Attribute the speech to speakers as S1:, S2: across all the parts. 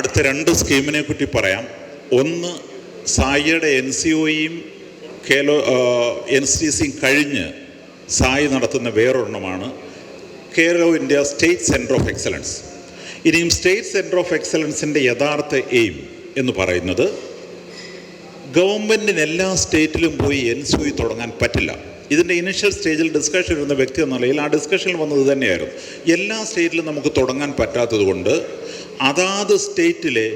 S1: അടുത്ത 2 സ്കീമിനെ പറ്റി പറയാം. ഒന്ന്, സായിയുടെ NCOയും NCDCയും കഴിഞ്ഞ് സായി നടത്തുന്ന വേറൊരെണ്ണമാണ് Khelo India state centre of excellence. ഇനിയും സ്റ്റേറ്റ് സെൻറ്റർ ഓഫ് എക്സലൻസിൻ്റെ യഥാർത്ഥ എയിം എന്ന് പറയുന്നത് ഗവൺമെൻറ്റിന് എല്ലാ സ്റ്റേറ്റിലും പോയി NCOE തുടങ്ങാൻ പറ്റില്ല. ഇതിൻ്റെ ഇനിഷ്യൽ സ്റ്റേജിൽ ഡിസ്കഷൻ ഇരുന്ന വ്യക്തി എന്ന നിലയിൽ ആ ഡിസ്കഷനിൽ വന്നത് തന്നെയായിരുന്നു. എല്ലാ സ്റ്റേറ്റിലും നമുക്ക് തുടങ്ങാൻ പറ്റാത്തത് കൊണ്ട് അതാത് സ്റ്റേറ്റിലെ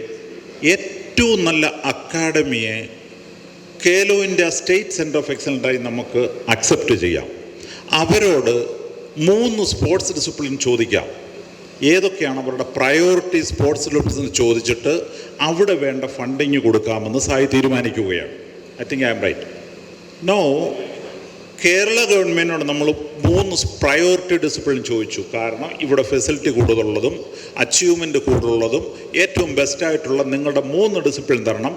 S1: ഏറ്റവും നല്ല അക്കാഡമിയെ Khelo India state centre of എക്സലൻസായി നമുക്ക് അക്സെപ്റ്റ് ചെയ്യാം. അവരോട് 3 സ്പോർട്സ് ഡിസിപ്ലിൻ ചോദിക്കാം. ഏതൊക്കെയാണ് അവരുടെ പ്രയോറിറ്റി സ്പോർട്സ് ഡിസിപ്ലിൻ ചോദിച്ചിട്ട് അവിടെ വേണ്ട ഫണ്ടിങ് കൊടുക്കാമെന്ന് സായി തീരുമാനിക്കുകയാണ്. I think I am right. No, Kerala ഗവൺമെൻറ്റിനോട് നമ്മൾ 3 പ്രയോറിറ്റി ഡിസിപ്ലിൻ ചോദിച്ചു. കാരണം ഇവിടെ ഫെസിലിറ്റി കൂടുതലുള്ളതും അച്ചീവ്മെൻറ്റ് കൂടുതലുള്ളതും ഏറ്റവും ബെസ്റ്റായിട്ടുള്ള നിങ്ങളുടെ 3 ഡിസിപ്ലിൻ തരണം.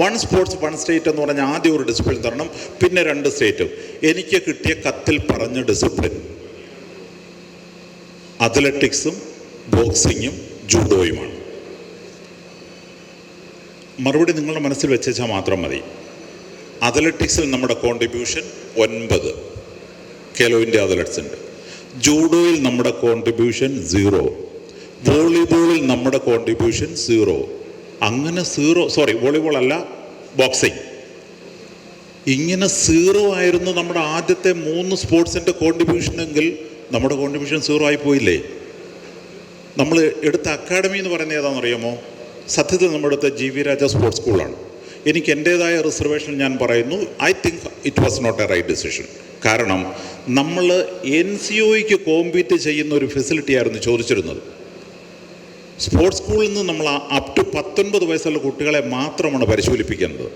S1: 1 സ്പോർട്സ് 1 സ്റ്റേറ്റ് എന്ന് പറഞ്ഞാൽ ആദ്യം ഒരു ഡിസിപ്ലിൻ തരണം, പിന്നെ 2 സ്റ്റേറ്റും. എനിക്ക് കിട്ടിയ കത്തിൽ പറഞ്ഞ ഡിസിപ്ലിൻ അത്ലറ്റിക്സും ബോക്സിങ്ങും ജൂഡോയുമാണ്. മറുപടി നിങ്ങളുടെ മനസ്സിൽ വെച്ചാൽ മാത്രം മതി. അത്ലറ്റിക്സിൽ നമ്മുടെ കോൺട്രിബ്യൂഷൻ 9 കേലോ ഇന്ത്യ അത്ലറ്റ്സ് ഉണ്ട്. ജൂഡോയിൽ നമ്മുടെ കോൺട്രിബ്യൂഷൻ 0. വോളിബോളിൽ നമ്മുടെ കോൺട്രിബ്യൂഷൻ 0. അങ്ങനെ 0, വോളിബോൾ അല്ല, ബോക്സിങ്. ഇങ്ങനെ 0 ആയിരുന്നു നമ്മുടെ ആദ്യത്തെ 3 സ്പോർട്സിൻ്റെ കോൺട്രിബ്യൂഷൻ എങ്കിൽ നമ്മുടെ കോൺട്രിബ്യൂഷൻ 0 ആയി പോയില്ലേ? നമ്മൾ എടുത്ത അക്കാഡമി എന്ന് പറയുന്നത് ഏതാണെന്ന് അറിയാമോ? സത്യത്തിൽ നമ്മുടെ അടുത്ത GV രാജ സ്പോർട്സ് സ്കൂളാണ്. എനിക്ക് എൻ്റേതായ റിസർവേഷൻ ഞാൻ പറയുന്നു, I think it was not a right decision. കാരണം നമ്മൾ NCOയ്ക്ക് കോമ്പീറ്റ് ചെയ്യുന്ന ഒരു ഫെസിലിറ്റി ആയിരുന്നു ചോദിച്ചിരുന്നത്. സ്പോർട്സ് സ്കൂളിൽ നിന്ന് നമ്മൾ അപ് ടു 19 വയസ്സുള്ള കുട്ടികളെ മാത്രമാണ് പരിശീലിപ്പിക്കുന്നത്.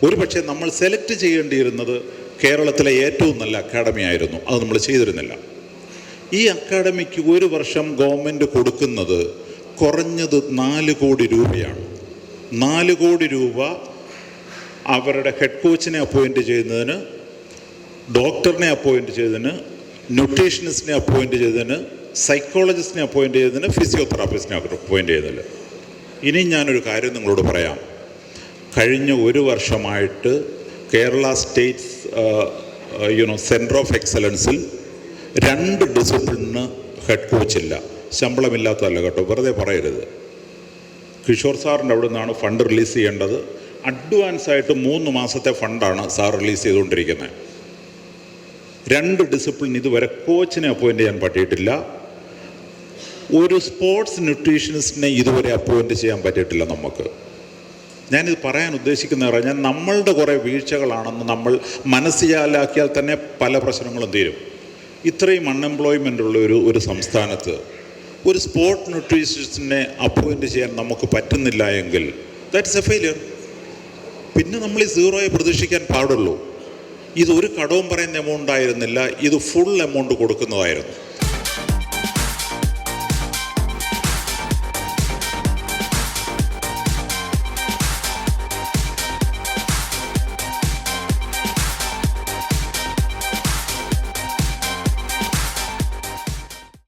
S1: ഒരു പക്ഷേ നമ്മൾ സെലക്ട് ചെയ്യേണ്ടിയിരുന്നത് കേരളത്തിലെ ഏറ്റവും നല്ല അക്കാഡമി ആയിരുന്നു. അത് നമ്മൾ ചെയ്തിരുന്നില്ല. ഈ അക്കാഡമിക്ക് ഒരു വർഷം ഗവൺമെൻറ് കൊടുക്കുന്നത് കുറഞ്ഞത് 4 കോടി രൂപയാണ്. 4 കോടി രൂപ അവരുടെ ഹെഡ് കോച്ചിനെ അപ്പോയിൻറ്റ് ചെയ്യുന്നതിന്, ഡോക്ടറിനെ അപ്പോയിൻറ്റ് ചെയ്തതിന്, ന്യൂട്രീഷനിസ്റ്റിനെ അപ്പോയിൻറ്റ് ചെയ്തതിന്, സൈക്കോളജിസ്റ്റിനെ അപ്പോയിൻറ്റ് ചെയ്തതിന്, ഫിസിയോതെറാപ്പിസ്റ്റിനെ അപ്പോയിൻറ്റ് ചെയ്തതിന്. ഇനി ഞാനൊരു കാര്യം നിങ്ങളോട് പറയാം. കഴിഞ്ഞ 1 വർഷമായിട്ട് കേരള സ്റ്റേറ്റ് സെൻറ്റർ ഓഫ് എക്സലൻസിൽ 2 ഡിസിപ്ലിന് ഹെഡ് കോച്ചില്ല. ശമ്പളമില്ലാത്തതല്ല കേട്ടോ, വെറുതെ പറയരുത്. കിഷോർ സാറിൻ്റെ അവിടെ നിന്നാണ് ഫണ്ട് റിലീസ് ചെയ്യേണ്ടത്. അഡ്വാൻസായിട്ട് 3 മാസത്തെ ഫണ്ടാണ് സാർ റിലീസ് ചെയ്തുകൊണ്ടിരിക്കുന്നത്. 2 ഡിസിപ്ലിൻ ഇതുവരെ കോച്ചിനെ അപ്പോയിൻറ്റ് ചെയ്യാൻ പറ്റിയിട്ടില്ല. ഒരു സ്പോർട്സ് ന്യൂട്രീഷനിസ്റ്റിനെ ഇതുവരെ അപ്പോയിൻറ്റ് ചെയ്യാൻ പറ്റിയിട്ടില്ല നമുക്ക്. ഞാനിത് പറയാൻ ഉദ്ദേശിക്കുന്നത് പറഞ്ഞാൽ നമ്മളുടെ കുറേ വീഴ്ചകളാണെന്ന് നമ്മൾ മനസ്സിലാക്കിയാൽ തന്നെ പല പ്രശ്നങ്ങളും തീരും. ഇത്രയും അൺഎംപ്ലോയ്മെൻ്റ് ഉള്ള ഒരു സംസ്ഥാനത്ത് ഒരു സ്പോർട്സ് ന്യൂട്രീഷനിസ്റ്റിനെ അപ്പോയിൻറ്റ് ചെയ്യാൻ നമുക്ക് പറ്റുന്നില്ല എങ്കിൽ ദാറ്റ്സ് എ ഫെയിലിയർ. പിന്നെ നമ്മൾ ഈ 0 പ്രതീക്ഷിക്കാൻ പാടുള്ളൂ. ഇതൊരു കടവും പറയുന്ന എമൗണ്ട് ആയിരുന്നില്ല, ഇത് ഫുൾ എമൗണ്ട് കൊടുക്കുന്നതായിരുന്നു.